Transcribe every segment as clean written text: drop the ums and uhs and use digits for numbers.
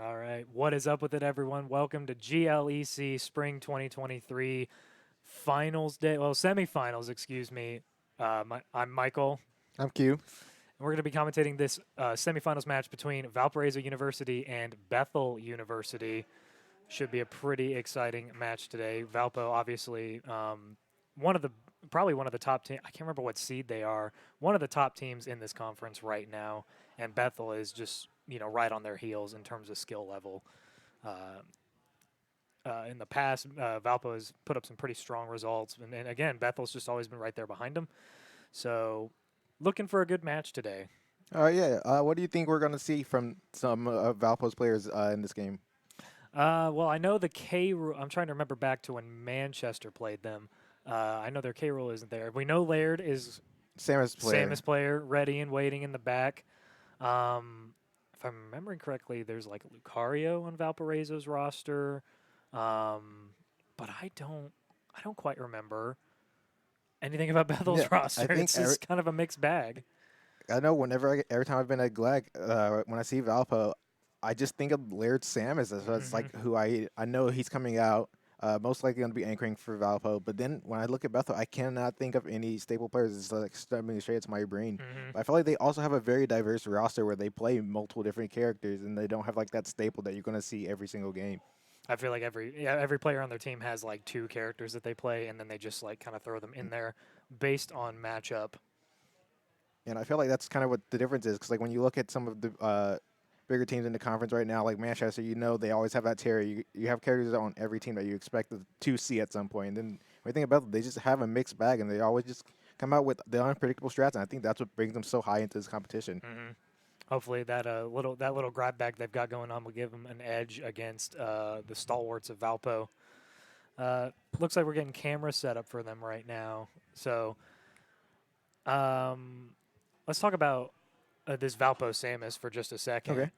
All right, what is up with it, everyone? Welcome to GLEC Spring 2023 Finals Day, well, semifinals, excuse me. I'm Michael, I'm Q. and we're going to be commentating this semifinals match between Valparaiso University and Bethel University. Should be a pretty exciting match today. Valpo, obviously, probably one of the top teams. I can't remember what seed they are. One of the top teams in this conference right now, and Bethel is just right on their heels in terms of skill level. Uh, in the past, Valpo has put up some pretty strong results, and again, Bethel's just always been right there behind them. So, looking for a good match today. Yeah. What do you think we're going to see from some of Valpo's players in this game? Well, I know the K rule. I'm trying to remember back to when Manchester played them. I know their K rule isn't there. We know Laird is Samus player, ready and waiting in the back. If I'm remembering correctly, there's like Lucario on Valparaiso's roster, but I don't quite remember anything about Bethel's Yeah, I roster. think It's just kind of a mixed bag. I know every time I've been at GLEC, when I see Valpo, I just think of Laird Samus. So it's like who I know he's coming out. Most likely going to be anchoring for Valpo. But then when I look at Bethel, I cannot think of any staple players. It's like stepping straight to my brain. But I feel like they also have a very diverse roster where they play multiple different characters, and they don't have like that staple that you're going to see every single game. I feel like every player on their team has like two characters that they play, and then they just like kind of throw them in there based on matchup. And I feel like that's kind of what the difference is, because like when you look at some of the bigger teams in the conference right now, like Manchester, they always have that tier. You have characters on every team that you expect to see at some point. And then when you think about it, they just have a mixed bag, and they always just come out with the unpredictable strats. And I think that's what brings them so high into this competition. Hopefully that little grab bag they've got going on will give them an edge against the stalwarts of Valpo. Looks like we're getting cameras set up for them right now. So let's talk about this Valpo Samus for just a second. Okay.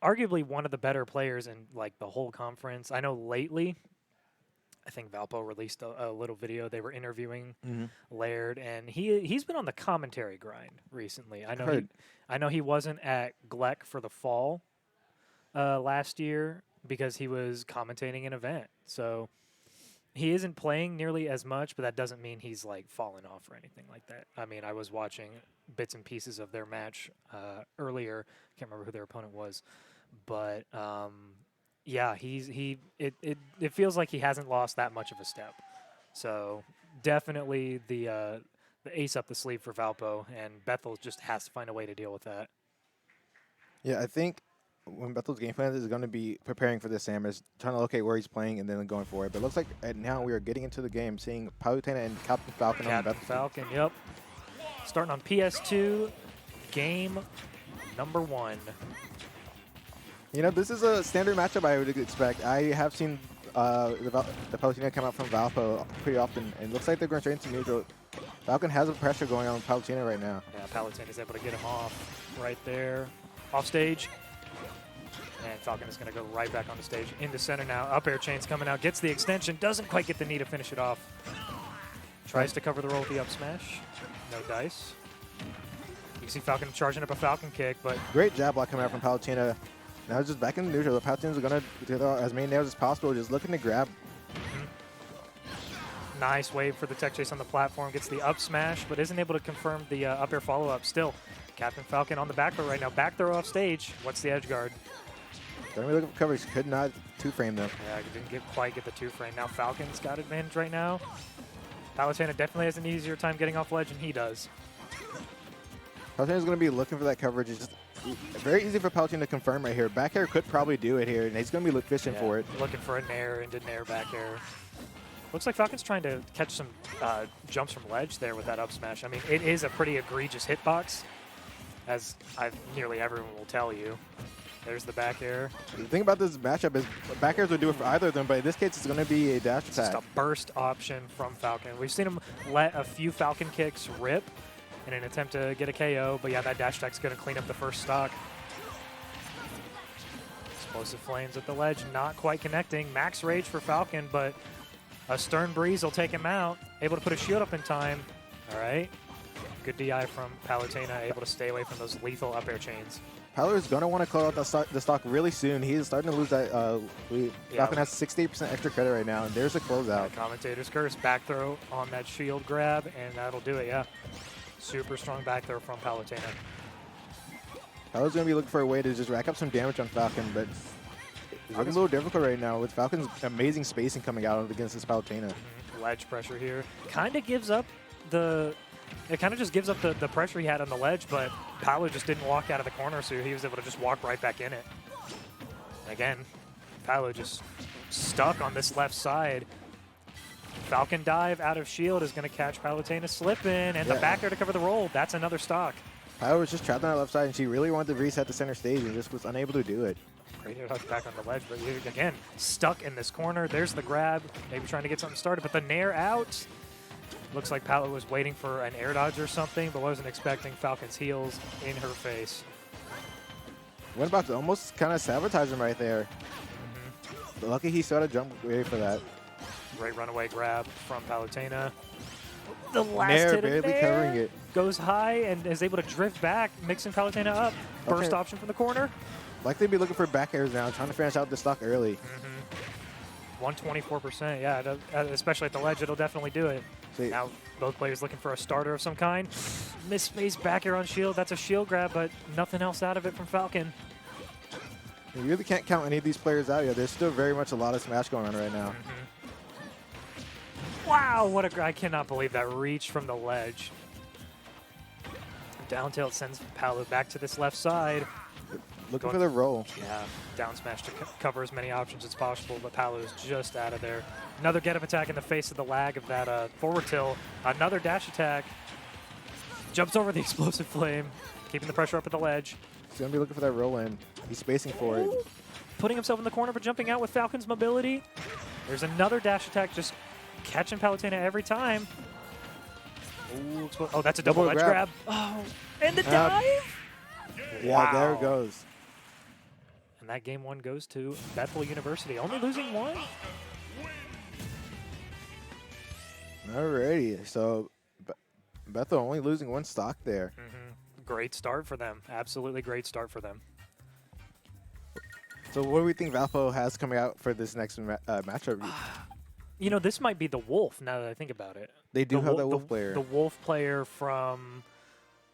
Arguably one of the better players in like the whole conference. I know lately, I think Valpo released a little video. They were interviewing Laird, and he's been on the commentary grind recently. I know he wasn't at GLEC for the fall last year because he was commentating an event. So he isn't playing nearly as much, but that doesn't mean he's like fallen off or anything like that. I mean, I was watching bits and pieces of their match earlier. Can't remember who their opponent was, but yeah, it feels like he hasn't lost that much of a step. So definitely the ace up the sleeve for Valpo, and Bethel just has to find a way to deal with that. Yeah, I think when Bethel's game plan is going to be preparing for this Samus, trying to locate where he's playing and then going for it. But it looks like now we are getting into the game, seeing Palutena and Captain Falcon on Bethel. Falcon, yep. Starting on PS2, game number 1. This is a standard matchup I would expect. I have seen the Palutena come out from Valpo pretty often, and it looks like they're going straight into neutral. Falcon has a pressure going on with Palutena right now. Yeah, Palutena is able to get him off right there. Off stage. And Falcon is going to go right back on the stage. Into center now. Up air chains coming out. Gets the extension. Doesn't quite get the knee to finish it off. Tries to cover the roll with the up smash. No dice. You can see Falcon charging up a Falcon kick, but... Great jab block coming out from Palutena. Now it's just back in the neutral. Palutena's going to do as many nails as possible, just looking to grab. Nice wave for the tech chase on the platform. Gets the up smash, but isn't able to confirm the up air follow-up. Still, Captain Falcon on the back throw right now. Back throw off stage. What's the edge guard? Don't really look for coverage. Could not two-frame them. Yeah, didn't quite get the two-frame. Now Falcon's got advantage right now. Palutena definitely has an easier time getting off ledge than he does. Palutena's going to be looking for that coverage. It's just very easy for Palutena to confirm right here. Back air could probably do it here, and he's going to be fishing for it. Looking for a nair into nair back air. Looks like Falcon's trying to catch some jumps from ledge there with that up smash. I mean, it is a pretty egregious hitbox, as nearly everyone will tell you. There's the back air. The thing about this matchup is back airs will do it for either of them, but in this case, it's going to be a dash attack. Just a burst option from Falcon. We've seen him let a few Falcon kicks rip in an attempt to get a KO, but yeah, that dash attack's going to clean up the first stock. Explosive flames at the ledge, not quite connecting. Max rage for Falcon, but a stern breeze will take him out. Able to put a shield up in time. All right. Good DI from Palutena, able to stay away from those lethal up air chains. Paler is going to want to close out the stock really soon. He is starting to lose that lead. Falcon has 68% extra credit right now, and there's a closeout. Commentator's curse, back throw on that shield grab, and that'll do it, yeah. Super strong back throw from Palutena. Paler's going to be looking for a way to just rack up some damage on Falcon, but it's looking a little difficult right now with Falcon's amazing spacing coming out against this Palutena. Ledge pressure here. Kind of gives up the... It kind of just gives up the pressure he had on the ledge, but Palu just didn't walk out of the corner, so he was able to just walk right back in it. And again, Palu just stuck on this left side. Falcon dive out of shield is going to catch Palutena slipping, and the back air to cover the roll. That's another stock. Palu was just trapped on that left side, and she really wanted to reset the center stage and just was unable to do it. Great air touch back on the ledge, but again, stuck in this corner. There's the grab, maybe trying to get something started, but the nair out. Looks like Palu was waiting for an air dodge or something, but wasn't expecting Falcon's heels in her face. Went about to almost kind of sabotage him right there. But lucky he started jump ready for that. Great runaway grab from Palutena. The last Nair hit barely of Nair covering it. goes high and is able to drift back, mixing Palutena up. Burst Okay. option from the corner. Likely be looking for back airs now, trying to finish out the stock early. 124%, yeah, especially at the ledge, it'll definitely do it. See, Now, both players looking for a starter of some kind. Misspaced back air on shield. That's a shield grab, but nothing else out of it from Falcon. you really can't count any of these players out yet. There's still very much a lot of smash going on right now. Wow, what a... I cannot believe that reach from the ledge. Down tilt sends Palu back to this left side. Looking for the roll. Yeah, down smash to cover as many options as possible, but Palu is just out of there. Another get-up attack in the face of the lag of that forward tilt. Another dash attack. Jumps over the explosive flame, keeping the pressure up at the ledge. He's going to be looking for that roll in. He's spacing for it. Putting himself in the corner, but jumping out with Falcon's mobility. There's another dash attack, just catching Palutena every time. Ooh, oh, that's a double ledge grab. Oh, and the dive! Yeah, there Wow. it goes. And that game one goes to Bethel University, only losing one. Alrighty, so Bethel only losing one stock there. Great start for them. Absolutely great start for them. So what do we think Valpo has coming out for this next matchup? You know, this might be the Wolf, now that I think about it. They do The have that Wo- Wolf player. The Wolf player from,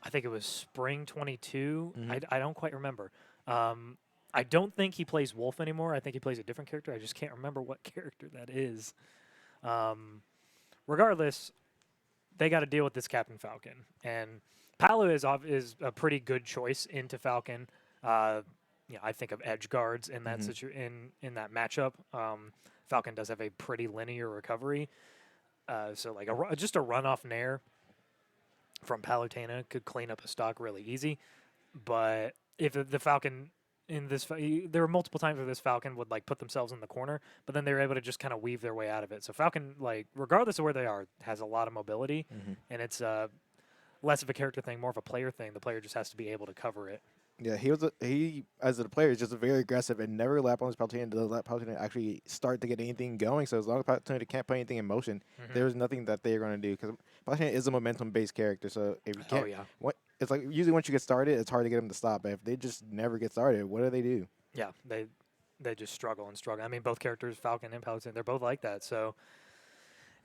I think it was Spring 22. I don't quite remember. I don't think he plays Wolf anymore. I think he plays a different character. I just can't remember what character that is. Regardless, they got to deal with this Captain Falcon. And Palu is a pretty good choice into Falcon. I think of edge guards in that in that matchup. Falcon does have a pretty linear recovery. So like just a runoff nair from Palutena could clean up a stock really easy. But if the Falcon in this, there were multiple times where this Falcon would like put themselves in the corner, but then they were able to just kind of weave their way out of it. So Falcon, like regardless of where they are, has a lot of mobility, and it's less of a character thing, more of a player thing. The player just has to be able to cover it. Yeah, he as a player is just very aggressive and never lap on his Palutena to let Palutena actually start to get anything going. So as long as Palutena can't put anything in motion, there's nothing that they're going to do because Palutena is a momentum-based character. So if you can't, it's like usually once you get started, it's hard to get them to stop. But if they just never get started, what do they do? Yeah, they just struggle and struggle. I mean, both characters, Falcon and Palutena, they're both like that. So.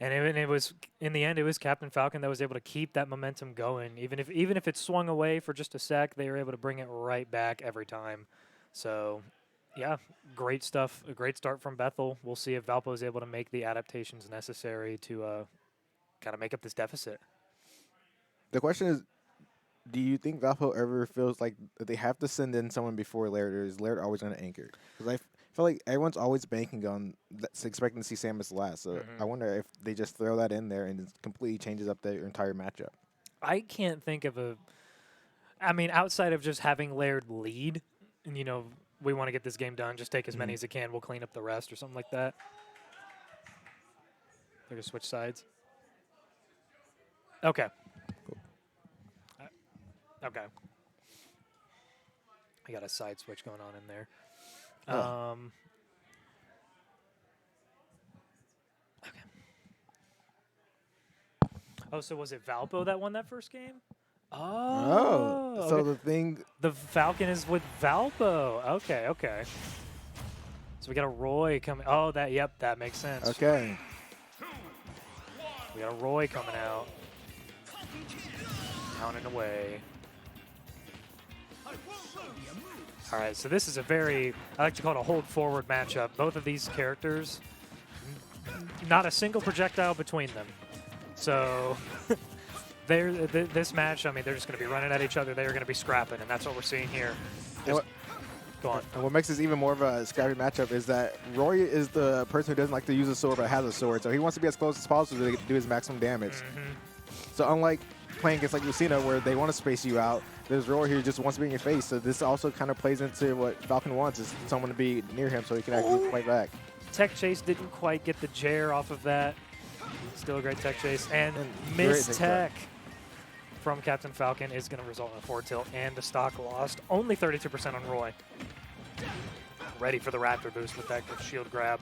And it was in the end, it was Captain Falcon that was able to keep that momentum going. Even if it swung away for just a sec, they were able to bring it right back every time. So, yeah, great stuff. A great start from Bethel. We'll see if Valpo is able to make the adaptations necessary to kind of make up this deficit. The question is, do you think Valpo ever feels like they have to send in someone before Laird, or is Laird always going to anchor? Because I feel like everyone's always banking on expecting to see Samus last. So I wonder if they just throw that in there and it completely changes up their entire matchup. I can't think of outside of just having Laird lead, and we want to get this game done, just take as many as it can, we'll clean up the rest or something like that. They're going to switch sides. Okay. Cool. Okay. I got a side switch going on in there. Oh. Oh, so was it Valpo that won that first game? Oh, so okay. The Falcon is with Valpo. Okay, okay. So we got a Roy coming. Oh, that makes sense. Okay. We got a Roy coming out. Down and away. All right, so this is a very, I like to call it a hold forward matchup. Both of these characters, not a single projectile between them. So this match, I mean, they're just going to be running at each other. They're going to be scrapping, and that's what we're seeing here. Go on. And what makes this even more of a scrappy matchup is that Roy is the person who doesn't like to use a sword but has a sword, so he wants to be as close as possible to do his maximum damage. So unlike playing against like Lucina where they want to space you out, there's Roy here who just wants to be in your face. So this also kind of plays into what Falcon wants, is someone to be near him so he can actually fight back. Tech chase didn't quite get the Jair off of that. Still a great tech chase. And miss tech from Captain Falcon is going to result in a forward tilt and the stock lost. Only 32% on Roy. Ready for the Raptor boost with that shield grab.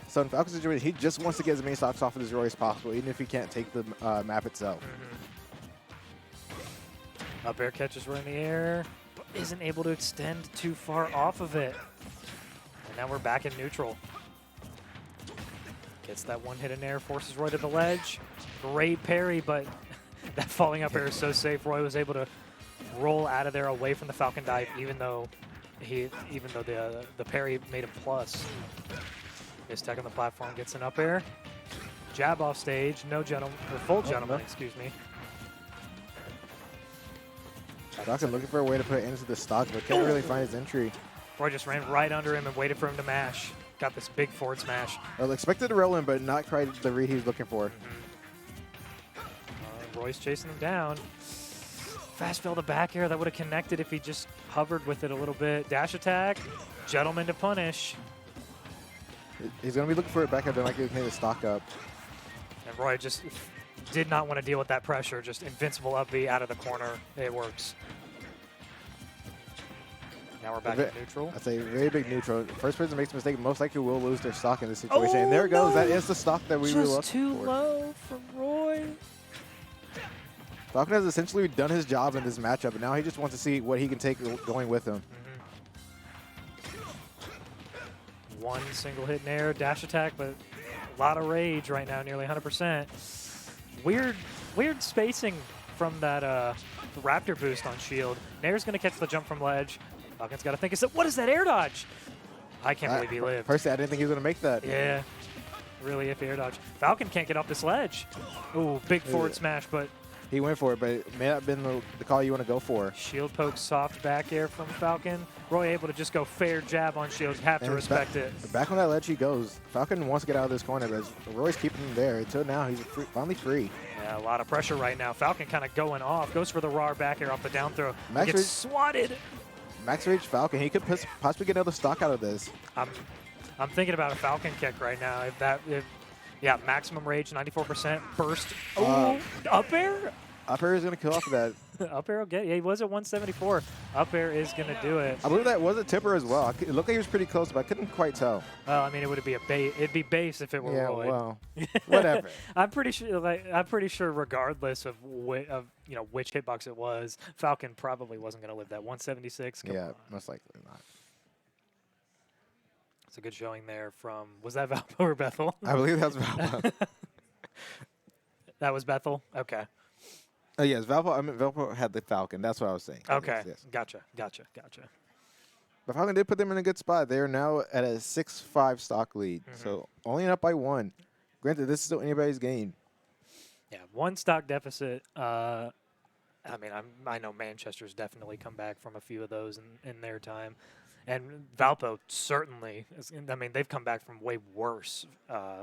So in Falcon's situation, he just wants to get as many stocks off of his Roy as possible, even if he can't take the map itself. Up air catches right in the air, but isn't able to extend too far off of it. And now we're back in neutral. Gets that one hit in air, forces Roy to the ledge. Great parry, but that falling up air is so safe. Roy was able to roll out of there away from the Falcon dive, even though the parry made a plus. His tech on the platform gets an up air. Jab off stage, no gentleman, or full gentleman, excuse me. Falcon looking for a way to put into the stock, but can't really find his entry. Roy just ran right under him and waited for him to mash. Got this big forward smash. Well, expected to roll in, but not quite the read he was looking for. Roy's chasing him down. Fast fell to back air. That would have connected if he just hovered with it a little bit. Dash attack. Gentleman to punish. He's going to be looking for it back up. Don't like he can hit the stock up. And Roy just did not want to deal with that pressure. Just invincible up B out of the corner. It works. Now we're back in neutral. That's a very big neutral. First person makes a mistake, most likely will lose their stock in this situation. And there it goes. That is the stock that we were looking for. Just too low from Roy. Falcon has essentially done his job in this matchup, and now he just wants to see what he can take going with him. One single hit in air, dash attack, but a lot of rage right now, nearly 100%. Weird spacing from that Raptor boost on shield. Nair's going to catch the jump from ledge. Falcon's got to think, what is that air dodge? I can't believe he lived. Personally, I didn't think he was going to make that. Yeah, really iffy air dodge. Falcon can't get off this ledge. Ooh, big forward smash, but he went for it, but it may not have been the call you want to go for. Shield poke, soft back air from Falcon. Roy able to just go fair jab on shield. Have to respect it. Back on that ledge he goes. Falcon wants to get out of this corner, but Roy's keeping him there. Until now, he's finally free. Yeah, a lot of pressure right now. Falcon kind of going off. Goes for the raw back air off the down throw. Gets swatted. Max Rage Falcon. He could possibly get another stock out of this. I'm thinking about a Falcon kick right now. Yeah, maximum rage, 94%. Burst. Oh, up air? Up air is going to kill off of that. Up air will get. Yeah, he was at 174. Up air is going to do it. I believe that was a tipper as well. It looked like he was pretty close, but I couldn't quite tell. Well, I mean, it would be a base. It'd be base if it were Roy. Well, whatever. I'm pretty sure, regardless of which hitbox it was, Falcon probably wasn't going to live that 176. Come on. Most likely not. It's a good showing there from. Was that Valpo or Bethel? I believe that was Valpo. That was Bethel. Okay. Oh yes, Valpo. I mean, Valpo had the Falcon. That's what I was saying. Okay. Yes. Gotcha. But Falcon did put them in a good spot. They are now at a 6-5 stock lead, so only up by 1. Granted, this is still anybody's game. Yeah, 1 stock deficit. I mean, I know Manchester's definitely come back from a few of those in their time, and Valpo certainly. I mean, they've come back from way worse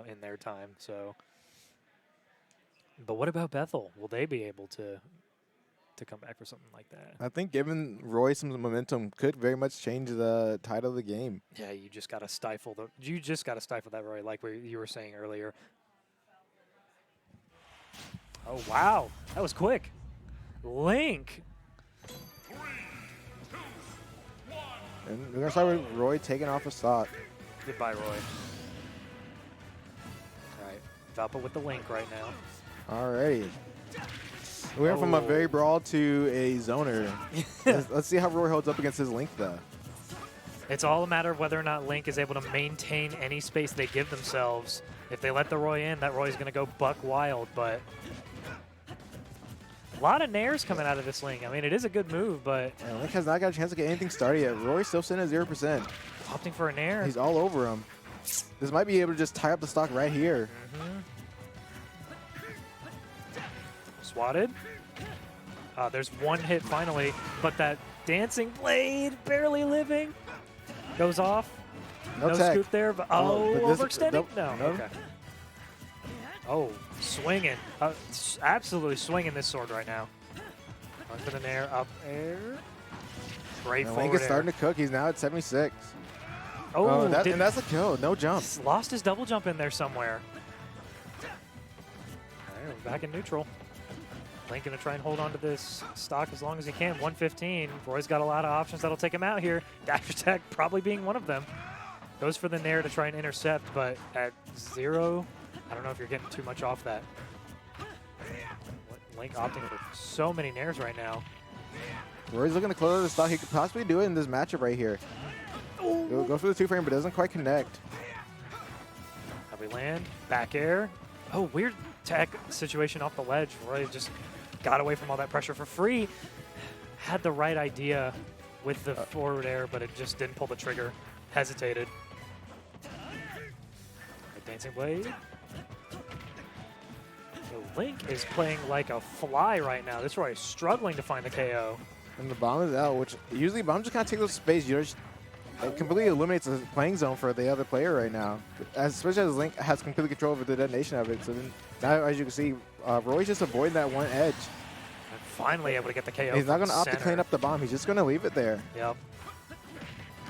in their time. So. But what about Bethel? Will they be able to come back for something like that? I think giving Roy some momentum could very much change the tide of the game. Yeah, you just got to stifle that, Roy, like you were saying earlier. Oh wow, that was quick. Link. 3, 2, 1. And we're gonna start with Roy taking off a stock. Goodbye, Roy. All right, Valpo with the Link right now. Alrighty. We went from a Oh. very brawl to a zoner. Let's see how Roy holds up against his Link, though. It's all a matter of whether or not Link is able to maintain any space they give themselves. If they let the Roy in, that Roy's going to go buck wild, but a lot of nairs coming out of this Link. I mean, it is a good move, but And Link has not got a chance to get anything started yet. Roy's still sitting at 0%. opting for a nair. He's all over him. This might be able to just tie up the stock right here. Swatted. There's one hit finally, but that dancing blade barely living goes off. No No tech. scoop there, but Oh, but this- overextending? nope, No. nope. Okay. Oh, swinging. Absolutely swinging this sword right now. Run for the nair, up air. Great And forward Link is air. starting to cook. He's now at 76. Oh, and that's a kill. No jump. lost his double jump in there somewhere. All right, we're back in neutral. Link going to try and hold on to this stock as long as he can. 115. Roy's got a lot of options that'll take him out here. Dash attack probably being one of them. Goes for the nair to try and intercept, but at 0, I don't know if you're getting too much off that. Link opting for so many nairs right now. Roy's looking to close out the stock. He could possibly do it in this matchup right here. Go for the 2-frame, but doesn't quite connect. How we land? Back air. Oh, weird tech situation off the ledge. Roy just got away from all that pressure for free. Had the right idea with the forward air, but it just didn't pull the trigger. Hesitated. A dancing blade. So Link is playing like a fly right now. This Roy is struggling to find the KO. And the bomb is out, which usually bomb just kind of takes up space. You know, it completely eliminates the playing zone for the other player right now, especially as Link has complete control over the detonation of it. So then, now, as you can see, Roy's just avoiding that one edge. And finally able to get the KO. He's not from going to opt to center. clean up the bomb. He's just going to leave it there. Yep.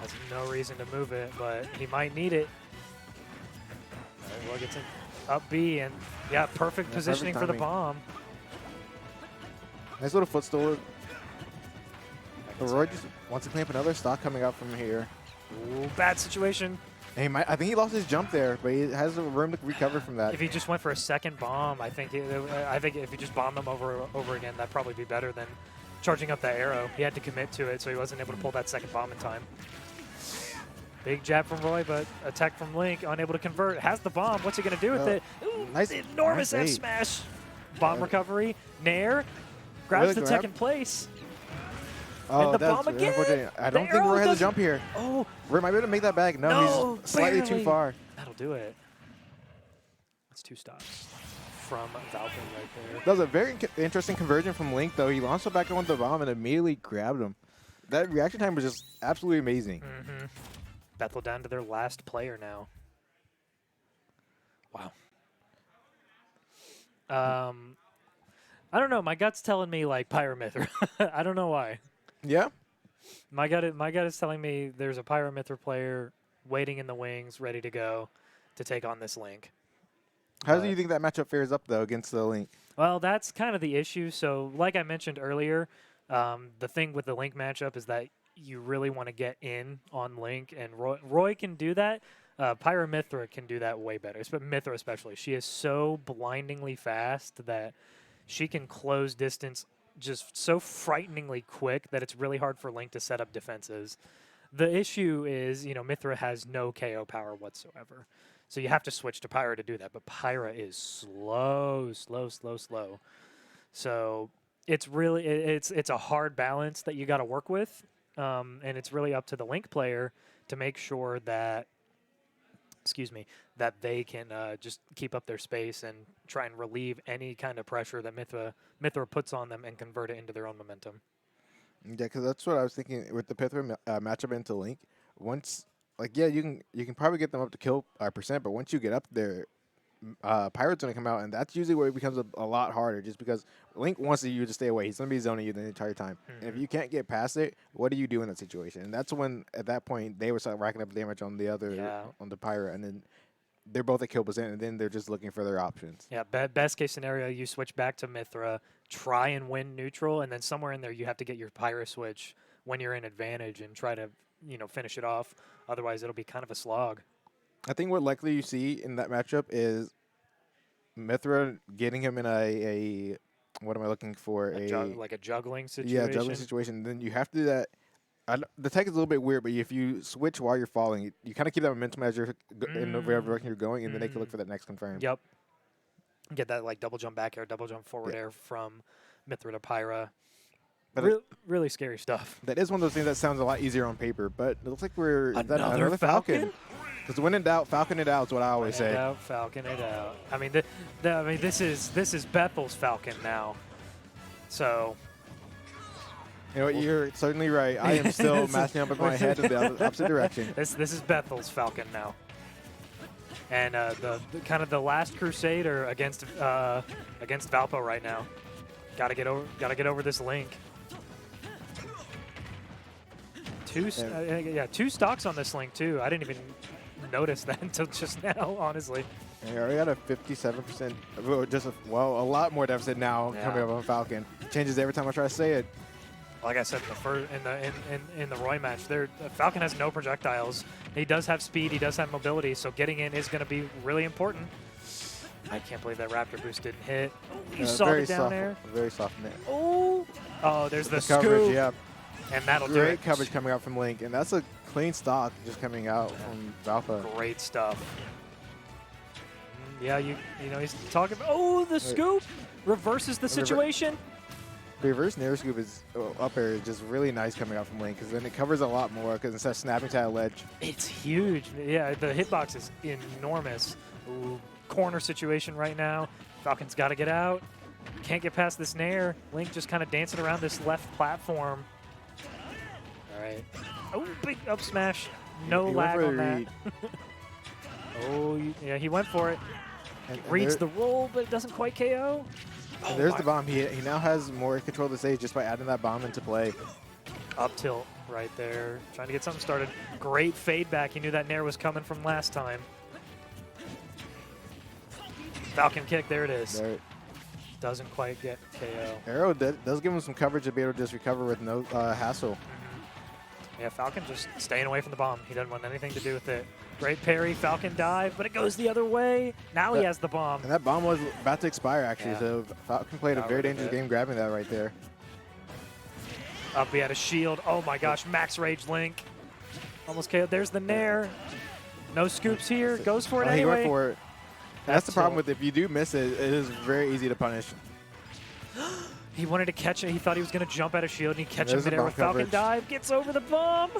Has no reason to move it, but he might need it. All right, well, gets in up B, and yeah, perfect positioning for the timing. bomb. Nice little footstool. But Roy just wants to clean up another stock coming out from here. Ooh, bad situation. And I think he lost his jump there, but he has the room to recover from that. If he just went for a second bomb, I think if he just bombed them over again, that'd probably be better than charging up that arrow. He had to commit to it, so he wasn't able to pull that second bomb in time. Big jab from Roy, but attack from Link, unable to convert. Has the bomb. What's he going to do with it? Ooh, nice- enormous nice F bait. smash. Bomb recovery. Nair. Grabs Really the grab? second place. Oh, and the that's bomb really again. unfortunate. I The don't think arrow Roy has a doesn't- jump here. Oh, Roy might be able to make that back. No, no, he's slightly barely. too far. That'll do it. That's 2 stops from Valparaiso right there. That was a very interesting conversion from Link, though. He launched it back on the bomb and immediately grabbed him. That reaction time was just absolutely amazing. Mm-hmm. Bethel down to their last player now. Wow. I don't know. My gut's telling me like Pyramithra. I don't know why. Yeah? My gut is telling me there's a Pyramithra player waiting in the wings, ready to go to take on this Link. How do you think that matchup fares up, though, against the Link? Well, that's kind of the issue. So, like I mentioned earlier, the thing with the Link matchup is that you really want to get in on Link, and Roy can do that. Pyramithra can do that way better, but Mithra especially. She is so blindingly fast that she can close distance just so frighteningly quick that it's really hard for Link to set up defenses. The issue is, Mithra has no KO power whatsoever. So you have to switch to Pyra to do that. But Pyra is slow. So it's really it's a hard balance that you got to work with, and it's really up to the Link player to make sure that, that they can just keep up their space and try and relieve any kind of pressure that Mithra puts on them and convert it into their own momentum. Yeah, because that's what I was thinking with the Pithra matchup into Link. Once, you can probably get them up to kill percent, but once you get up there, Pirate's going to come out, and that's usually where it becomes a lot harder, just because Link wants you to stay away. He's going to be zoning you the entire time. Mm-hmm. And if you can't get past it, what do you do in that situation? And that's when, at that point, they would start racking up damage on the other, on the Pirate, and then they're both at kill percent, and then they're just looking for their options. Yeah, best case scenario, you switch back to Mithra, try and win neutral, and then somewhere in there you have to get your Pyra switch when you're in advantage and try to, finish it off. Otherwise, it'll be kind of a slog. I think what likely you see in that matchup is Mithra getting him in a what am I looking for? Like a juggling situation. Yeah, juggling situation. Then you have to do that. The tech is a little bit weird, but if you switch while you're falling, you kind of keep that momentum as you're in whatever direction you're going, and then they can look for that next confirm. Yep. Get that like double jump back air, double jump forward air from Mithra to Pyra. But really scary stuff. That is one of those things that sounds a lot easier on paper, but it looks like we're another Falcon. Because when in doubt, Falcon it out is what I always say. Falcon it out. I mean, this is Bethel's Falcon now. So. You know what? You're certainly right. I am still matching up with my head in the opposite direction. This is Bethel's Falcon now. And the kind of the last crusader against Valpo right now. Gotta get over this Link. Two stocks on this Link too. I didn't even notice that until just now, honestly. And you already got a 57%, a lot more deficit now coming up on Falcon. Changes every time I try to say it. Like I said in the Roy match, Falcon has no projectiles. He does have speed. He does have mobility. So getting in is going to be really important. I can't believe that Raptor boost didn't hit. You saw the down air. Very soft net. Oh, there's the coverage. scoop. Yeah, and that'll do it. Great coverage coming out from Link, and that's a clean stock just coming out from Valpo. Great stuff. Yeah, you know he's talking about. The scoop reverses the situation. The reverse nair scoop is up air is just really nice coming out from Link because then it covers a lot more because instead of snapping to that ledge. It's huge. Yeah, the hitbox is enormous. Ooh, corner situation right now. Falcon's got to get out. Can't get past this nair. Link just kind of dancing around this left platform. All right. Oh, big up smash. No lag on that. Yeah, he went for it. And reads the roll, but it doesn't quite KO. And there's the bomb. He now has more control of the stage just by adding that bomb into play. Up tilt right there. Trying to get something started. Great fade back. He knew that nair was coming from last time. Falcon kick. There it is. There. Doesn't quite get KO. Arrow does give him some coverage to be able to just recover with no hassle. Yeah, Falcon just staying away from the bomb. He doesn't want anything to do with it. Great parry, Falcon dive, but it goes the other way. Now he has the bomb. And that bomb was about to expire, actually, so Falcon played a very dangerous game grabbing that right there. Up, he had a shield. Oh my gosh, max rage Link. Almost KO'd. There's the nair. No scoops here. Goes for it anyway. He went for it. That's the problem with if you do miss it, it is very easy to punish. He wanted to catch it. He thought he was going to jump at a shield, and he catch him midair with Falcon dive. Gets over the bomb.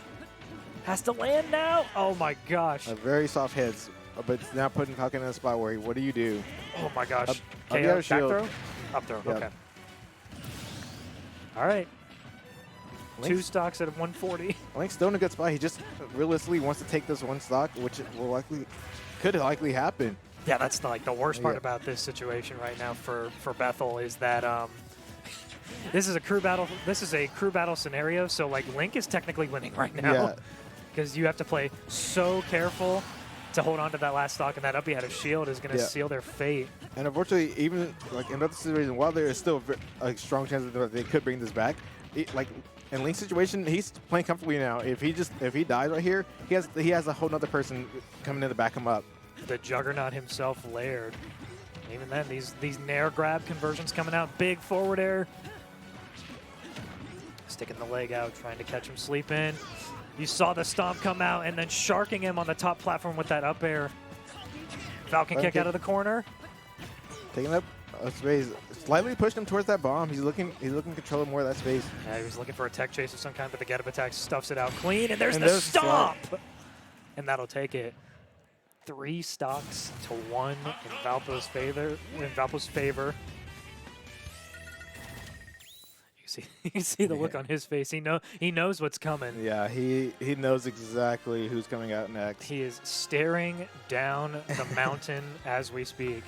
Has to land now. Oh my gosh. A very soft hits, but it's now putting Falcon in a spot where what do you do? Oh my gosh. KO, back throw? Up throw, okay. All right. Link's, 2 stocks at 140. Link's still in a good spot. He just realistically wants to take this 1 stock, which could likely happen. Yeah, that's the worst part about this situation right now for Bethel is that this is a crew battle. This is a crew battle scenario, so Link is technically winning right now because you have to play so careful to hold on to that last stock, and that up he had a shield is going to seal their fate. And unfortunately, even in that situation, while there is still a strong chance that they could bring this back, in Link's situation, he's playing comfortably now. If he dies right here, he has a whole other person coming in to back him up. The Juggernaut himself, Laird. Even then, these nair grab conversions coming out. Big forward air. Sticking the leg out, trying to catch him sleeping. You saw the stomp come out and then sharking him on the top platform with that up air. Falcon kick out of the corner. Taking up space. Slightly pushed him towards that bomb. He's looking to control more of that space. Yeah, he was looking for a tech chase of some kind, but the get-up attack stuffs it out clean, and there's the stomp! And that'll take it. 3 stocks to 1 in Valpo's favor. You see the look on his face. He knows what's coming. Yeah, he knows exactly who's coming out next. He is staring down the mountain as we speak.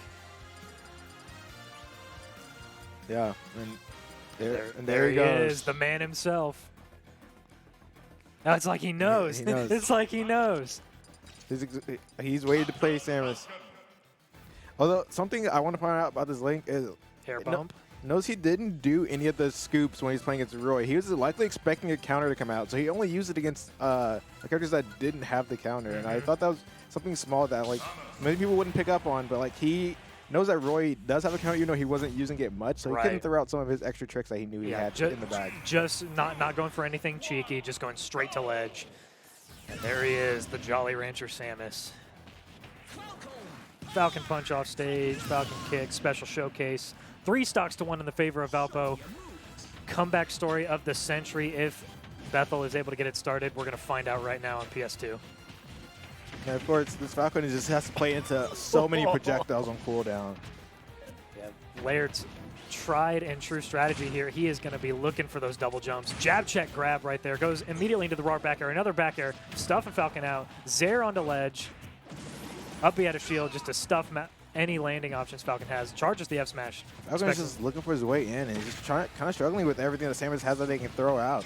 Yeah, and there he goes. Is, the man himself. Now it's like he knows. He knows. It's like he knows. He's waited to play Samus. Although, something I want to point out about this Link is... Hair bump? Notice he didn't do any of the scoops when he's playing against Roy. He was likely expecting a counter to come out, so he only used it against characters that didn't have the counter. And I thought that was something small that many people wouldn't pick up on, but he knows that Roy does have a counter, he wasn't using it much, so he couldn't Right. throw out some of his extra tricks that he knew he had in the bag. Just not going for anything cheeky, just going straight to ledge. And there he is, the Jolly Rancher Samus. Falcon punch off stage, Falcon kick, special showcase. 3 stocks to 1 in the favor of Valpo. Comeback story of the century. If Bethel is able to get it started, we're going to find out right now on PS2. And of course, this Falcon just has to play into so many projectiles on cooldown. Yeah, Laird's tried and true strategy here. He is going to be looking for those double jumps. Jab check grab right there. Goes immediately into the raw back air. Another back air. Stuffing Falcon out. Zaire onto ledge. Up B out of shield just to stuff any landing options Falcon has. Charges the F smash. Falcon's just looking for his way in and he's just kind of struggling with everything that Samus has that they can throw out.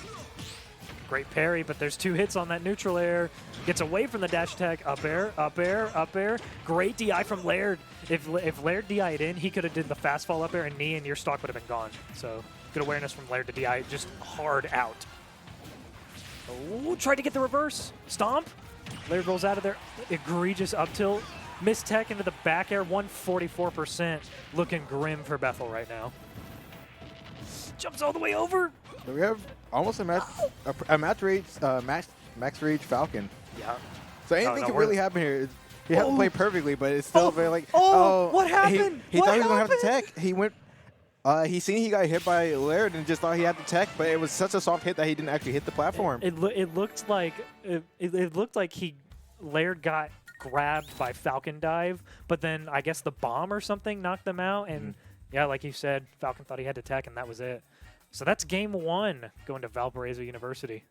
Great parry, but there's 2 hits on that neutral air. Gets away from the dash attack. Up air, up air, up air. Great DI from Laird. If Laird DI'd in, he could have did the fast fall up air and knee, and your stock would have been gone. So good awareness from Laird to DI, just hard out. Oh, tried to get the reverse. Stomp. Laird rolls out of there. Egregious up tilt. Missed tech into the back air. 144%. Looking grim for Bethel right now. Jumps all the way over. So we have almost a max rage Falcon. Yeah. So anything can really happen here. He hasn't played perfectly, but it's still very like, what happened? He thought he was going to have the tech. He went, he seen he got hit by Laird and just thought he had the tech, but it was such a soft hit that he didn't actually hit the platform. It looked like Laird got grabbed by Falcon dive, but then I guess the bomb or something knocked them out, and yeah, like you said, Falcon thought he had to tech, and that was it. So that's game 1 going to Valparaiso University.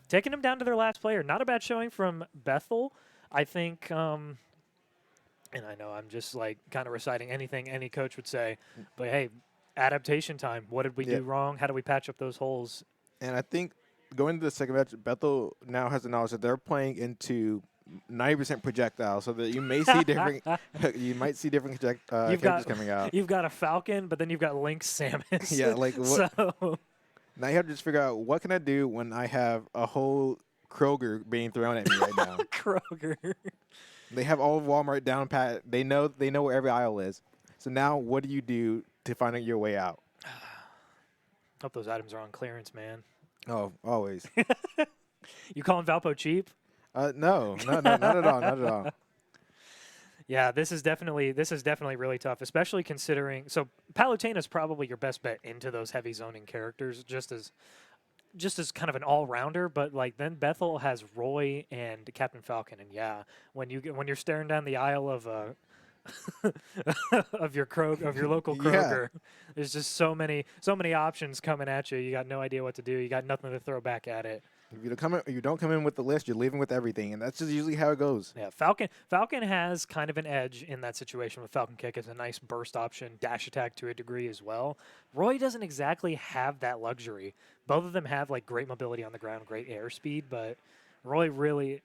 Taking them down to their last player. Not a bad showing from Bethel. I think, and I know I'm just like kind of reciting anything any coach would say, but hey, adaptation time. What did we do wrong? How do we patch up those holes? And I think going to the second match, Bethel now has the knowledge that they're playing into 90% projectile, so that you may see different. You might see different characters coming out. You've got a Falcon, but then you've got Link Samus. Yeah, like what, so now you have to just figure out what can I do when I have a whole Kroger being thrown at me right now. Kroger. They have all of Walmart down pat. They know where every aisle is. So now, what do you do to find your way out? Hope those items are on clearance, man. Oh, always. You calling Valpo cheap? No, not at all, not at all. Yeah, this is definitely really tough, especially considering. So Palutena is probably your best bet into those heavy zoning characters, just as kind of an all-rounder. But like then Bethel has Roy and Captain Falcon, and yeah, when you're staring down the aisle of of your local Kroger, there's just so many options coming at you. You got no idea what to do. You got nothing to throw back at it. If you don't come in with the list, you're leaving with everything, and that's just usually how it goes. Yeah, Falcon has kind of an edge in that situation with Falcon Kick. It's a nice burst option, dash attack to a degree as well. Roy doesn't exactly have that luxury. Both of them have like great mobility on the ground, great airspeed, but Roy really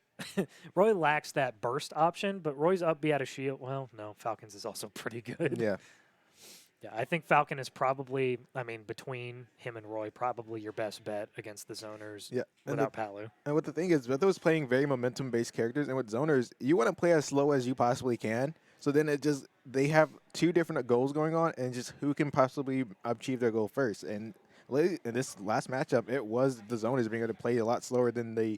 Roy lacks that burst option. But Roy's up B out of shield. Well, no, Falcon's is also pretty good. Yeah. Yeah, I think Falcon is probably, between him and Roy, probably your best bet against the zoners without Palu. And what the thing is, Bethel is playing very momentum-based characters, and with zoners, you want to play as slow as you possibly can. So then they have 2 different goals going on, and just who can possibly achieve their goal first. And in this last matchup, it was the zoners being able to play a lot slower than the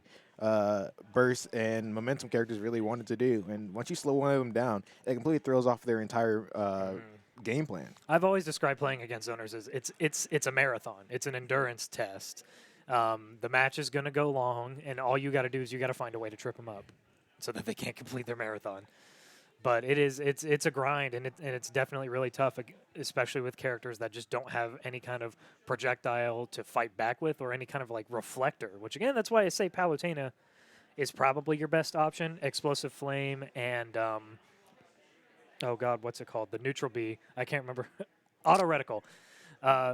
burst and momentum characters really wanted to do. And once you slow one of them down, it completely throws off their entire game plan. I've always described playing against zoners as it's a marathon. It's an endurance test. The match is going to go long, and all you got to do is you got to find a way to trip them up so that they can't complete their marathon. But it's a grind, and it's definitely really tough, especially with characters that just don't have any kind of projectile to fight back with or any kind of like reflector. Which again, that's why I say Palutena is probably your best option. Explosive Flame and oh God, what's it called? The neutral B. I can't remember. Auto Reticle.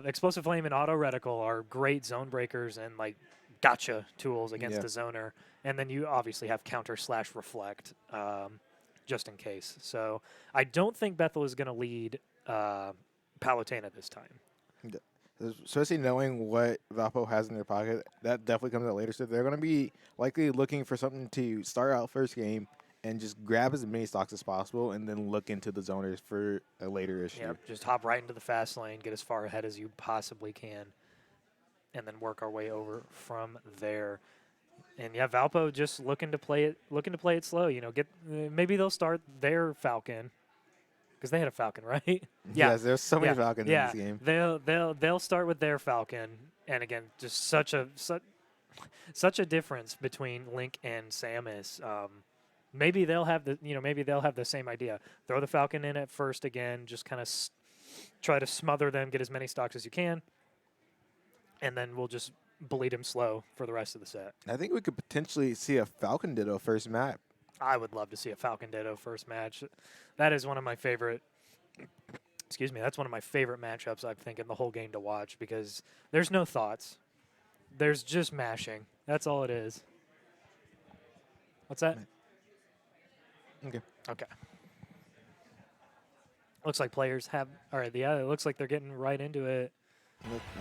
Explosive Flame and Auto Reticle are great zone breakers and like gotcha tools against the zoner. And then you obviously have counter/reflect just in case. So I don't think Bethel is going to lead Palutena this time. Especially knowing what Valpo has in their pocket, that definitely comes out later. So they're going to be likely looking for something to start out first game and just grab as many stocks as possible, and then look into the zoners for a later issue. Yep, just hop right into the fast lane, get as far ahead as you possibly can, and then work our way over from there. And yeah, Valpo just looking to play it slow. You know, maybe they'll start their Falcon because they had a Falcon, right? Yeah. Yes, there's so many Falcons in this game. They'll start with their Falcon, and again, just such a difference between Link and Samus. Maybe they'll have the same idea. Throw the Falcon in at first again, just kind of try to smother them, get as many stocks as you can, and then we'll just bleed him slow for the rest of the set. I think we could potentially see a Falcon Ditto first map. I would love to see a Falcon Ditto first match. That is one of my favorite. Excuse me. That's one of my favorite matchups, I think, in the whole game to watch because there's no thoughts. There's just mashing. That's all it is. What's that? Okay. Okay. Looks like players have. All right. Yeah, it looks like they're getting right into it.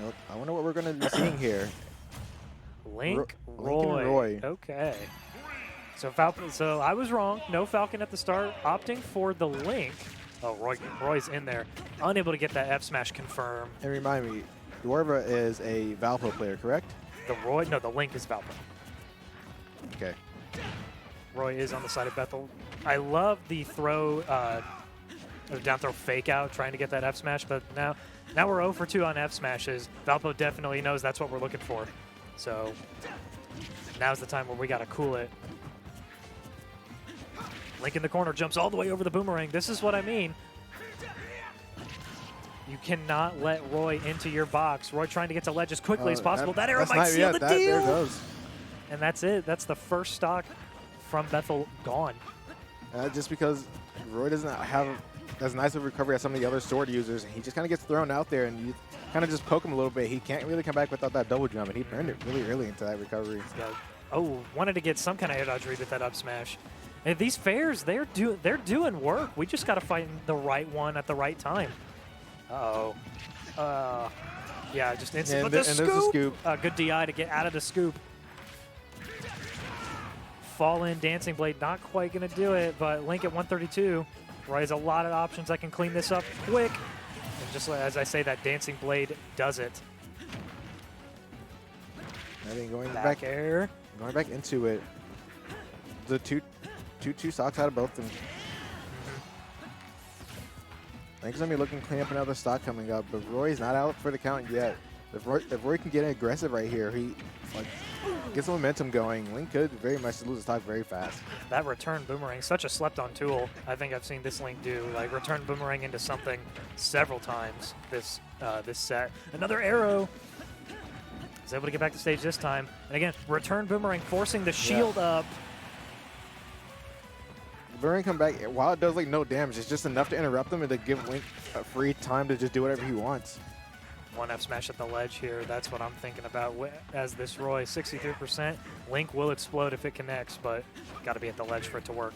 Look, I wonder what we're going to be seeing here. Link, Link and Roy. Okay. So I was wrong. No Falcon at the start. Opting for the Link. Oh, Roy's in there. Unable to get that F smash confirmed. And remind me, Dwarva is a Valpo player, correct? The Link is Valpo. Okay. Roy is on the side of Bethel. I love the throw, down throw fake out, trying to get that F smash, but now we're 0 for 2 on F smashes. Valpo definitely knows that's what we're looking for. So now's the time where we got to cool it. Link in the corner, jumps all the way over the boomerang. This is what I mean. You cannot let Roy into your box. Roy trying to get to ledge as quickly as possible. That arrow might seal the deal. There goes. And that's it. That's the first stock from Bethel gone. Just because Roy doesn't have as nice of a recovery as some of the other sword users, he just kind of gets thrown out there, and you kind of just poke him a little bit. He can't really come back without that double jump, and he burned it really early into that recovery. Yeah. Oh, wanted to get some kind of air dodge read with that up smash. And these fairs, they're doing work. We just got to find the right one at the right time. Uh-oh. Yeah, just instant. But there's the scoop. Good DI to get out of the scoop. Fall in, Dancing Blade, not quite going to do it, but Link at 132. Roy has a lot of options. I can clean this up quick. And just as I say, that Dancing Blade does it. I think going back air. Going back into it. The two stocks out of both of them. I think he's going to be looking to clean up another stock coming up, but Roy's not out for the count yet. If Roy can get aggressive right here, he gets the momentum going. Link could very much lose the stock very fast. That return boomerang, such a slept-on tool. I think I've seen this Link do, like return boomerang into something several times this set. Another arrow. He's able to get back to stage this time. And again, return boomerang, forcing the shield up. The boomerang come back, while it does like no damage, it's just enough to interrupt them and to give Link a free time to just do whatever he wants. One F smash at the ledge here. That's what I'm thinking about as this Roy. 63%. Link will explode if it connects, but got to be at the ledge for it to work.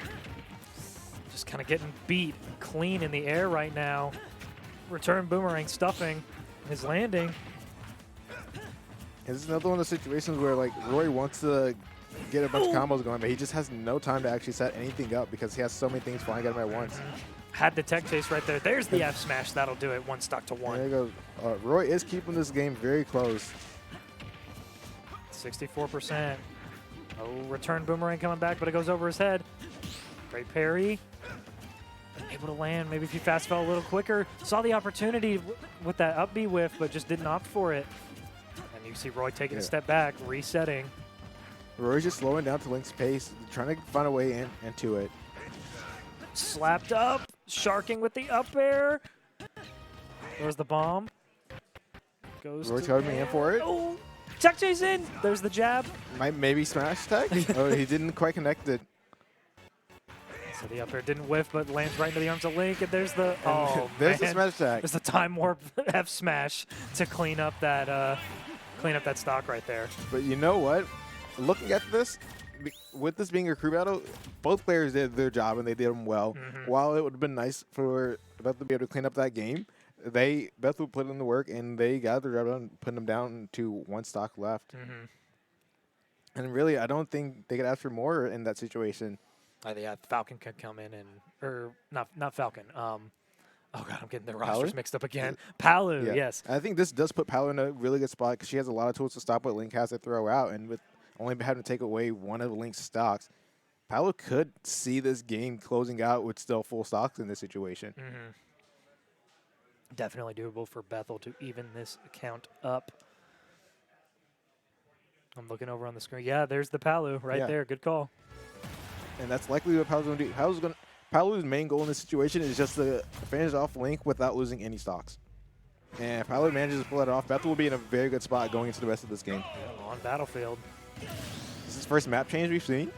Just kind of getting beat clean in the air right now. Return boomerang stuffing his landing. This is another one of the situations where like Roy wants to get a bunch of combos going, but he just has no time to actually set anything up because he has so many things flying at him at once. Had the tech chase right there. There's the F smash. That'll do it. 1 stock to 1. There you go. Roy is keeping this game very close. 64%. Oh, return boomerang coming back, but it goes over his head. Great parry. Able to land. Maybe if he fast fell a little quicker. Saw the opportunity with that up B whiff, but just didn't opt for it. And you see Roy taking a step back, resetting. Roy's just slowing down to Link's pace, trying to find a way into it. Slapped up, sharking with the up air. There's the bomb. Roy's coming in for it. Oh, tech chase in. There's the jab. Maybe smash tech. Oh, he didn't quite connect it. So the up air didn't whiff, but lands right into the arms of Link. And there's the there's the smash tech. There's the time warp F smash to clean up that stock right there. But you know what? Looking at this, with this being a crew battle, both players did their job and they did them well. While it would have been nice for Bethel to be able to clean up that game, Bethel put in the work and they got their job done, putting them down to 1 stock left. And really, I don't think they could ask for more in that situation. Yeah, Falcon could come in or not Falcon. Oh god, I'm getting their rosters mixed up again. Palu, Yeah. yes. I think this does put Palu in a really good spot because she has a lot of tools to stop what Link has to throw out, and with only having to take away one of Link's stocks, Palu could see this game closing out with still full stocks in this situation. Mm-hmm. Definitely doable for Bethel to even this count up. I'm looking over on the screen. Yeah, there's the Palu right there. Good call. And that's likely what Palu's going to do. Palu's main goal in this situation is just to finish off Link without losing any stocks. And if Palu manages to pull that off, Bethel will be in a very good spot going into the rest of this game. Yeah, on Battlefield. This is the first map change we've seen.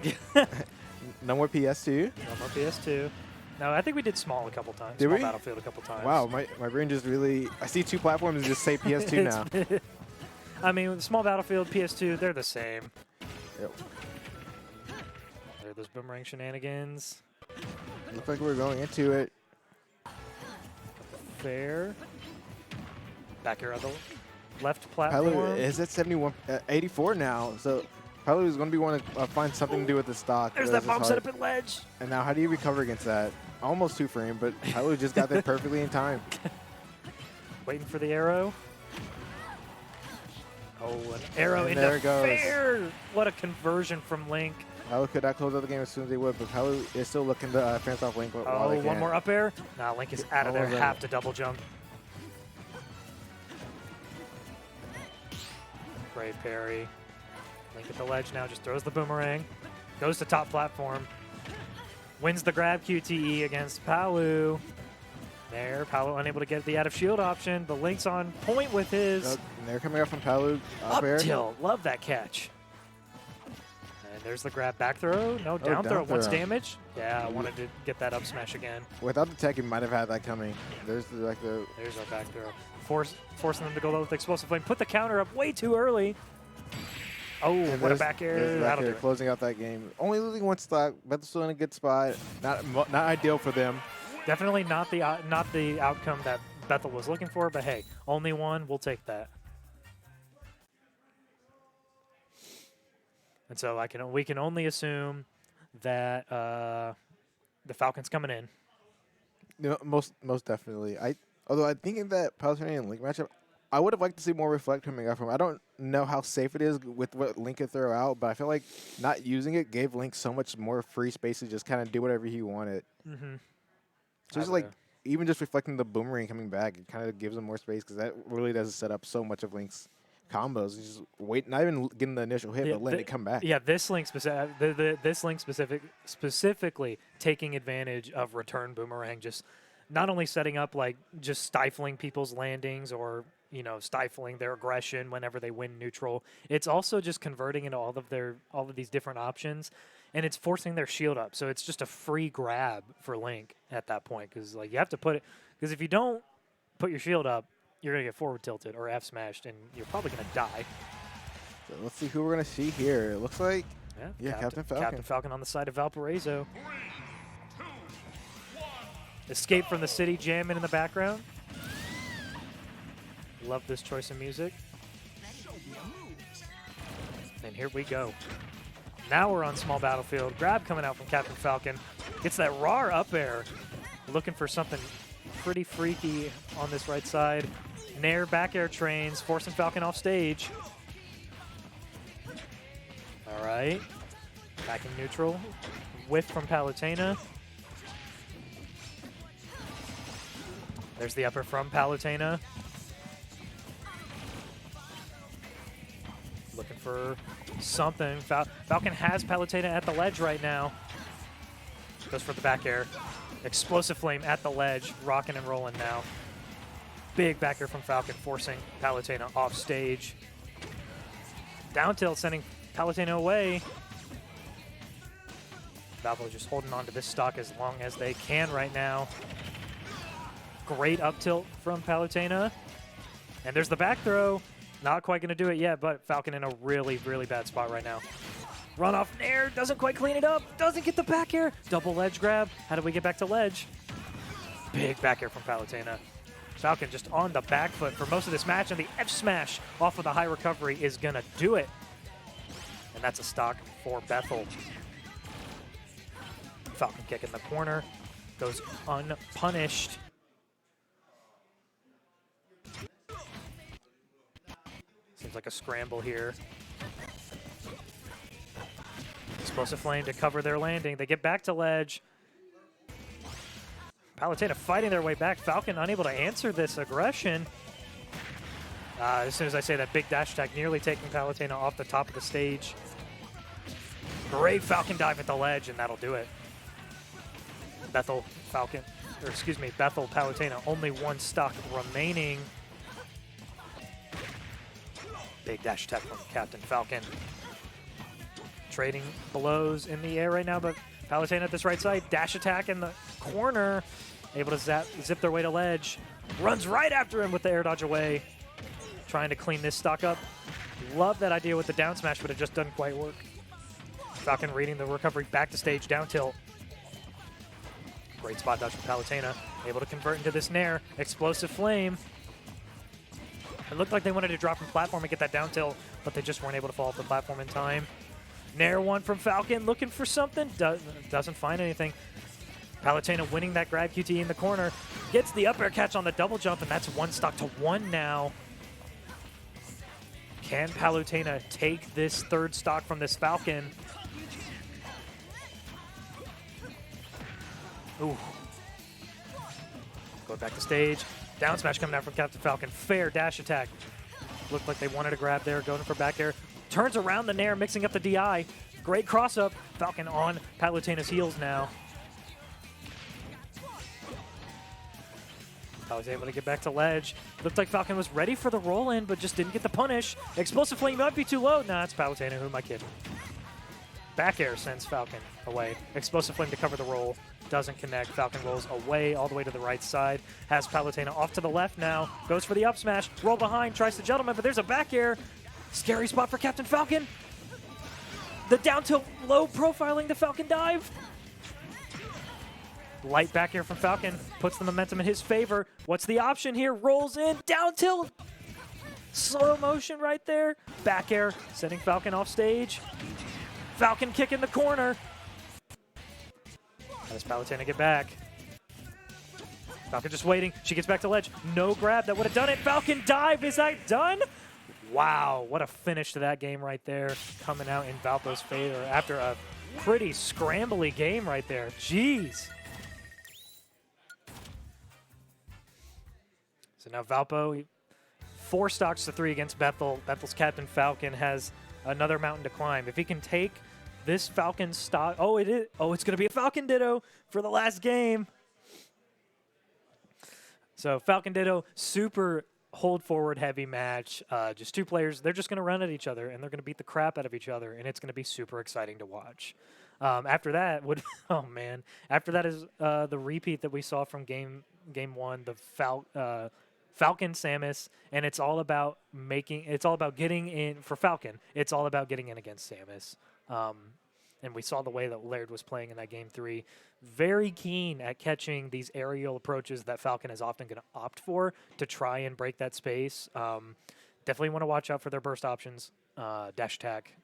No more PS2. No more PS2. No, I think we did small a couple times. Did small we? Battlefield a couple times. Wow, my brain just really... I see 2 platforms and just say PS2 now. I mean, small Battlefield, PS2, they're the same. Yep. There are those boomerang shenanigans. Looks like we're going into it. Fair. Back here on the left platform. Palu is at 84 now, so Palu is going to be wanting to find something to do with the stock. There's that bomb setup at ledge. And now how do you recover against that? Almost 2 frame, but Palu just got there perfectly in time. Waiting for the arrow. Oh, an arrow and into there it goes. fair. What a conversion from Link. Palu could not close out the game as soon as they would, but Palu is still looking to fence off Link. Oh, one more up air. Nah, Link is out of there. Have to double jump. Brave parry. Link at the ledge now, just throws the boomerang. Goes to top platform. Wins the grab QTE against Palu. There, Palu unable to get the out of shield option, but Link's on point with his. And they're coming up from Palu. Up air. Tilt. Love that catch. And there's the grab back throw. No, down throw. Once damage. Yeah, I wanted to get that up smash again. Without the tech, he might have had that coming. There's the There's our back throw. Forcing them to go low with explosive flame. Put the counter up way too early. Oh, what a back air. That'll do it. Closing out that game. Only losing 1 stock, but still in a good spot. Not ideal for them. Definitely not the outcome that Bethel was looking for, but hey, only 1. We'll take that. And so we can only assume that the Falcon's coming in. No, most definitely. Although I think in that Palestinian and Link matchup, I would have liked to see more Reflect coming out from him. I don't know how safe it is with what Link could throw out, but I feel like not using it gave Link so much more free space to just kind of do whatever he wanted. Mm-hmm. So it's like even just reflecting the boomerang coming back, it kind of gives him more space because that really does set up so much of Link's combos. He's just not even getting the initial hit, but letting it come back. Yeah, this Link specifically taking advantage of return boomerang, just not only setting up like just stifling people's landings or stifling their aggression whenever they win neutral. It's also just converting into all of these different options, and it's forcing their shield up. So it's just a free grab for Link at that point because like you have to put it because if you don't put your shield up, you're gonna get forward tilted or F smashed, and you're probably gonna die. So let's see who we're gonna see here. It looks like Captain Falcon on the side of Valparaiso. 3, 2, 1. Escape from the city jamming in the background. Love this choice of music. And here we go. Now we're on small battlefield. Grab coming out from Captain Falcon. Gets that raw up air. Looking for something pretty freaky on this right side. Nair back air trains, forcing Falcon off stage. All right. Back in neutral. Whiff from Palutena. There's the upper from Palutena. Looking for something. Falcon has Palutena at the ledge right now. Goes for the back air. Explosive flame at the ledge. Rocking and rolling now. Big back air from Falcon, forcing Palutena off stage. Down tilt, sending Palutena away. Valpo just holding on to this stock as long as they can right now. Great up tilt from Palutena. And there's the back throw. Not quite going to do it yet, but Falcon in a really, really bad spot right now. Run off Nair, doesn't quite clean it up, doesn't get the back air. Double ledge grab. How do we get back to ledge? Big back air from Palutena. Falcon just on the back foot for most of this match, and the F smash off of the high recovery is going to do it. And that's a stock for Bethel. Falcon kick in the corner. Goes unpunished. Seems like a scramble here. Explosive Flame to cover their landing. They get back to ledge. Palutena fighting their way back. Falcon unable to answer this aggression. As soon as I say that, big dash attack nearly taking Palutena off the top of the stage. Great Falcon dive at the ledge, and that'll do it. Bethel Palutena, only one stock remaining. Big dash attack from Captain Falcon. Trading blows in the air right now, but Palutena at this right side. Dash attack in the corner. Able to zip their way to ledge. Runs right after him with the air dodge away. Trying to clean this stock up. Love that idea with the down smash, but it just doesn't quite work. Falcon reading the recovery back to stage, down tilt. Great spot dodge from Palutena. Able to convert into this Nair. Explosive Flame. It looked like they wanted to drop from platform and get that down tilt, but they just weren't able to fall off the platform in time. Nair one from Falcon, looking for something. Doesn't find anything. Palutena winning that grab QTE in the corner. Gets the up air catch on the double jump, and that's one stock to one now. Can Palutena take this third stock from this Falcon? Ooh. Going back to stage. Down smash coming out from Captain Falcon. Fair dash attack. Looked like they wanted to grab there, going for back air. Turns around the Nair, mixing up the DI. Great cross up. Falcon on Palutena's heels now. I was able to get back to ledge. Looked like Falcon was ready for the roll-in, but just didn't get the punish. Explosive Flame might be too low. Nah, it's Palutena. Who am I kidding? Back air sends Falcon away. Explosive Flame to cover the roll. Doesn't connect. Falcon rolls away all the way to the right side. Has Palutena off to the left now. Goes for the up smash. Roll behind. Tries the gentleman, but there's a back air. Scary spot for Captain Falcon. The down tilt low profiling the Falcon dive. Light back air from Falcon. Puts the momentum in his favor. What's the option here? Rolls in. Down tilt. Slow motion right there. Back air. Sending Falcon off stage. Falcon kick in the corner. How does Palutena get back? Falcon just waiting. She gets back to ledge. No grab. That would have done it. Falcon dive. Is that done? Wow. What a finish to that game right there. Coming out in Valpo's favor after a pretty scrambly game right there. Jeez. So now Valpo, 4 stocks to 3 against Bethel. Bethel's Captain Falcon has another mountain to climb. If he can take this Falcon stock, it's going to be a Falcon Ditto for the last game. So Falcon Ditto, super hold forward heavy match. Just 2 players, they're just going to run at each other and they're going to beat the crap out of each other, and it's going to be super exciting to watch. After that after that is the repeat that we saw from game 1, the Falcon Samus, and it's all about getting in for Falcon. It's all about getting in against Samus. And we saw the way that Laird was playing in that game 3. Very keen at catching these aerial approaches that Falcon is often going to opt for to try and break that space. Definitely want to watch out for their burst options. Dash attack,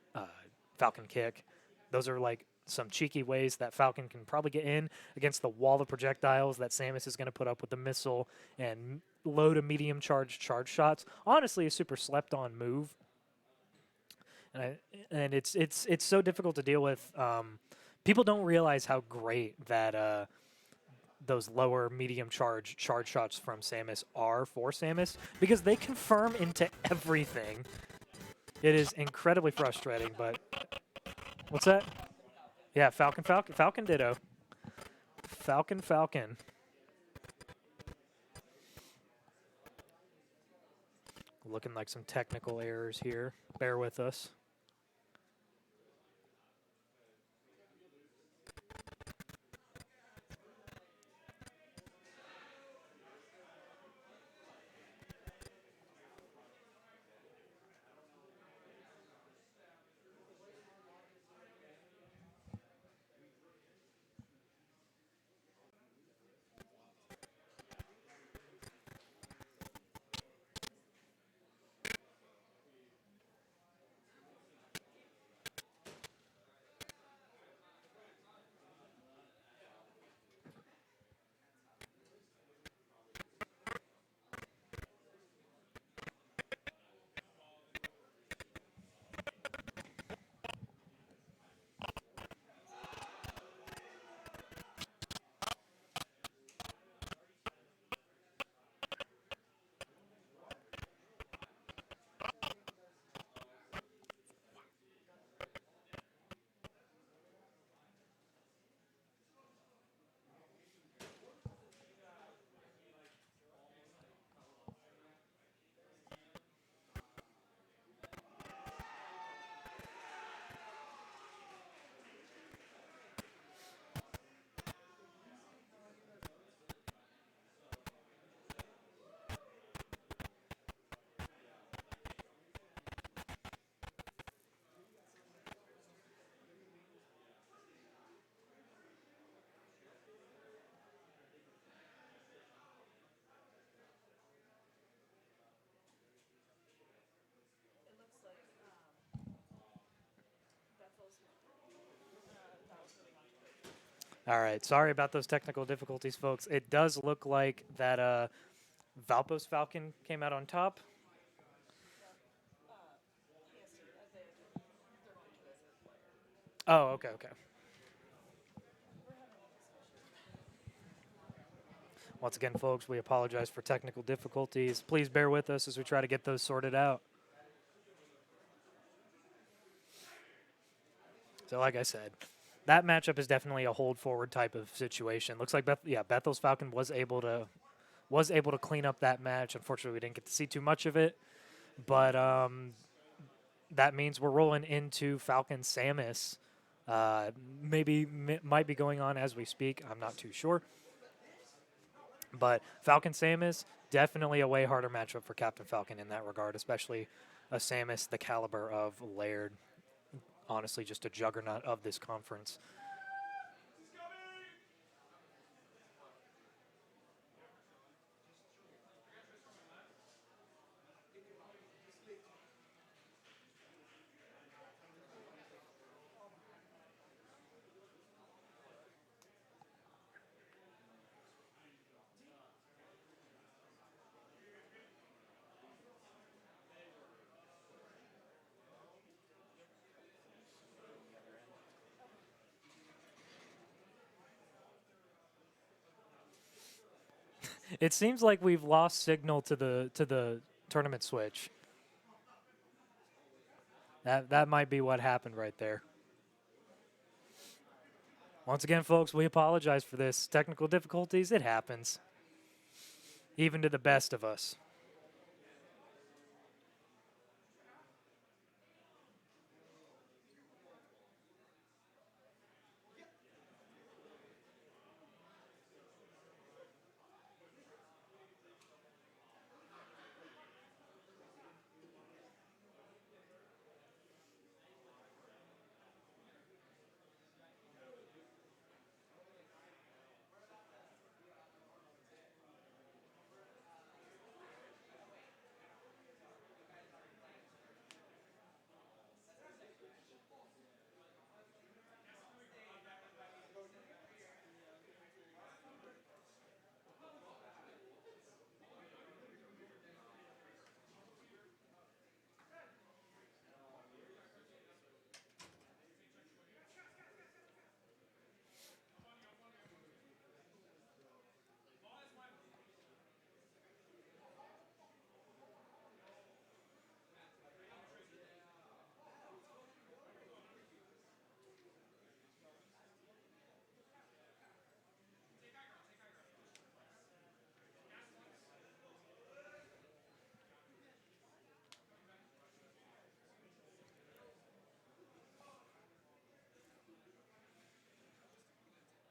Falcon kick. Those are like some cheeky ways that Falcon can probably get in against the wall of projectiles that Samus is going to put up with the missile and low to medium charge shots. Honestly, a super slept on move. And it's so difficult to deal with. People don't realize how great that those lower medium charge shots from Samus are for Samus, because they confirm into everything. It is incredibly frustrating, but what's that? Yeah, Falcon Ditto. Falcon. Looking like some technical errors here. Bear with us. All right, sorry about those technical difficulties, folks. It does look like that Valpo's Falcon came out on top. Oh, okay, okay. Once again, folks, we apologize for technical difficulties. Please bear with us as we try to get those sorted out. So, like I said, that matchup is definitely a hold forward type of situation. Looks like Bethel's Falcon was able to clean up that match. Unfortunately, we didn't get to see too much of it, but that means we're rolling into Falcon Samus. Might be going on as we speak. I'm not too sure. But Falcon Samus, definitely a way harder matchup for Captain Falcon in that regard, especially a Samus the caliber of Laird. Honestly, just a juggernaut of this conference. It seems like we've lost signal to the tournament switch. That might be what happened right there. Once again, folks, we apologize for this. Technical difficulties, it happens. Even to the best of us.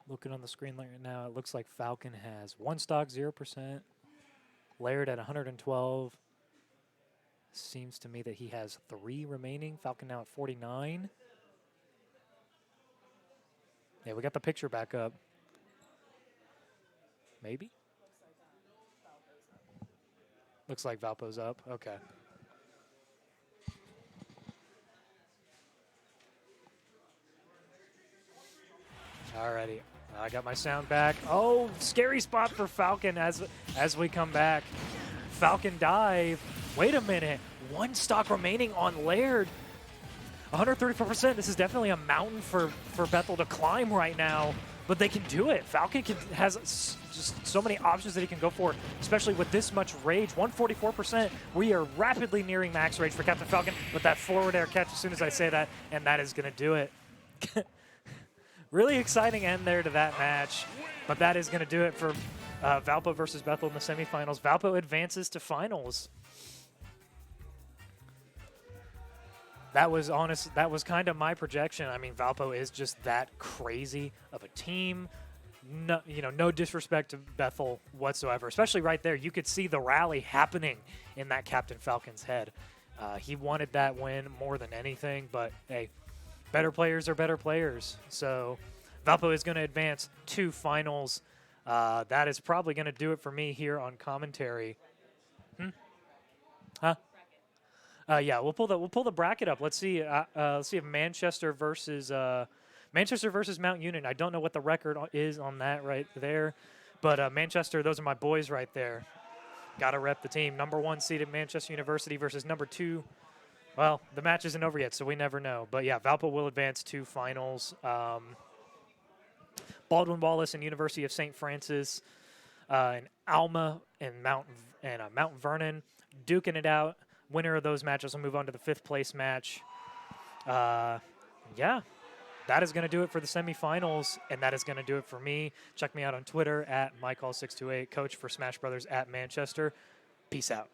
Looking on the screen right now, it looks like Falcon has one stock, 0%. Laird at 112. Seems to me that he has 3 remaining. Falcon now at 49. Yeah, we got the picture back up. Maybe? Looks like Valpo's up. Okay. Alrighty. I got my sound back. Oh, scary spot for Falcon as we come back. Falcon dive. Wait a minute. 1 stock remaining on Laird. 134%. This is definitely a mountain for Bethel to climb right now, but they can do it. Falcon has just so many options that he can go for, especially with this much rage. 144%. We are rapidly nearing max rage for Captain Falcon, but that forward air catch as soon as I say that, and that is going to do it. Really exciting end there to that match, but that is going to do it for Valpo versus Bethel in the semifinals. Valpo advances to finals. That was honest. That was kind of my projection. I mean, Valpo is just that crazy of a team. No, no disrespect to Bethel whatsoever. Especially right there, you could see the rally happening in that Captain Falcon's head. He wanted that win more than anything, but hey, better players are better players. So Valpo is going to advance to finals. That is probably going to do it for me here on commentary. Huh? Yeah, we'll pull the bracket up. Let's see. Let's see if Manchester versus Manchester versus Mount Union. I don't know what the record is on that right there, but Manchester, those are my boys right there. Got to rep the team. Number 1 seeded Manchester University versus number 2. Well, the match isn't over yet, so we never know. But yeah, Valpo will advance to finals. Baldwin Wallace and University of St. Francis, and Alma and Mount Vernon duking it out. Winner of those matches will move on to the 5th place match. Yeah, that is going to do it for the semifinals, and that is going to do it for me. Check me out on Twitter at MyCall628, coach for Smash Brothers at Manchester. Peace out.